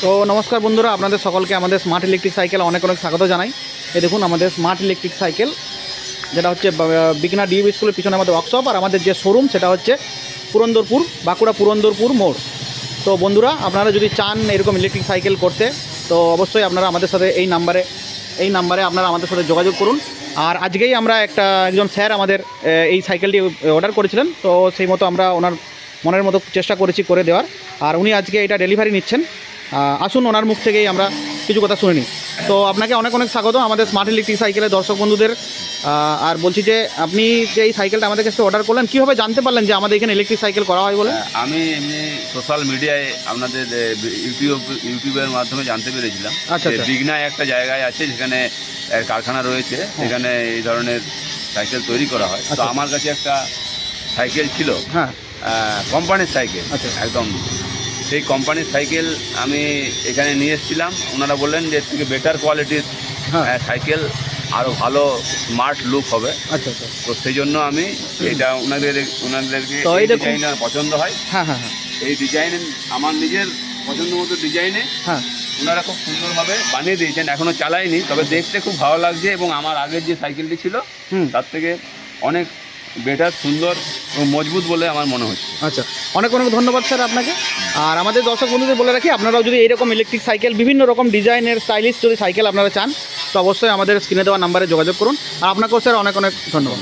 তো নমস্কার বন্ধুরা, আপনাদের সকলকে আমাদের স্মার্ট ইলেকট্রিক সাইকেল অনেক অনেক স্বাগত জানাই। এই দেখুন আমাদের স্মার্ট ইলেকট্রিক সাইকেল, যেটা হচ্ছে বিকনা ডিএভি স্কুলের পিছনে আমাদের ওয়ার্কশপ, আর আমাদের যে শোরুম সেটা হচ্ছে পুরন্দরপুর, বাঁকুড়া পুরন্দরপুর মোড়। তো বন্ধুরা, আপনারা যদি চান এরকম ইলেকট্রিক সাইকেল করতে, তো অবশ্যই আপনারা আমাদের সাথে এই নাম্বারে আপনারা আমাদের সাথে যোগাযোগ করুন। আর আজকেই আমরা একজন স্যার আমাদের এই সাইকেলটি অর্ডার করেছিলেন, তো সেই মতো আমরা ওনার মনের মতো চেষ্টা করেছি করে দেওয়ার, আর উনি আজকে এটা ডেলিভারি নিচ্ছেন। আসুন ওনার মুখ থেকেই আমরা কিছু কথা শুনে নিই। তো আপনাকে অনেক অনেক স্বাগত আমাদের স্মার্ট ইলেকট্রিক সাইকেলের দর্শক বন্ধুদের। আর বলছি যে আপনি যে এই সাইকেলটা আমাদের কাছে অর্ডার করলেন, কীভাবে জানতে পারলেন যে আমাদের এখানে ইলেকট্রিক সাইকেল করা হয় বলে? আমি এমনি সোশ্যাল মিডিয়ায় আপনাদের ইউটিউবের মাধ্যমে জানতে পেরেছিলাম। আচ্ছা, বিঘ্নায় একটা জায়গায় আছে যেখানে কারখানা রয়েছে, সেখানে এই ধরনের সাইকেল তৈরি করা হয়। তো আমার কাছে একটা সাইকেল ছিল, হ্যাঁ, কোম্পানির সাইকেল, আচ্ছা একদম সেই কোম্পানির সাইকেল আমি এখানে নিয়ে এসেছিলাম। ওনারা বললেন যে এর থেকে বেটার কোয়ালিটির সাইকেল, আরও ভালো স্মার্ট লুক হবে। আচ্ছা আচ্ছা। তো সেই জন্য আমি এটা ওনাদেরকে ডিজাইন পছন্দ হয়। হ্যাঁ হ্যাঁ হ্যাঁ, এই ডিজাইন আমার নিজের পছন্দ মতো ডিজাইনে হ্যাঁ, ওনারা খুব সুন্দরভাবে বানিয়ে দিয়েছেন। এখনও চালাইনি, তবে দেখতে খুব ভালো লাগছে এবং আমার আগের যে সাইকেলটি ছিল তার থেকে অনেক বেটার, সুন্দর এবং মজবুত বলে আমার মনে হচ্ছে। আচ্ছা, অনেক অনেক ধন্যবাদ স্যার আপনাকে। আর আমাদের দর্শক বন্ধুদের বলে রাখি, আপনারাও যদি এরকম ইলেকট্রিক সাইকেল, বিভিন্ন রকম ডিজাইনের স্টাইলিশ যদি সাইকেল আপনারা চান, তো অবশ্যই আমাদের স্ক্রিনে দেওয়া নাম্বারে যোগাযোগ করুন। আর আপনাকেও স্যার অনেক অনেক ধন্যবাদ।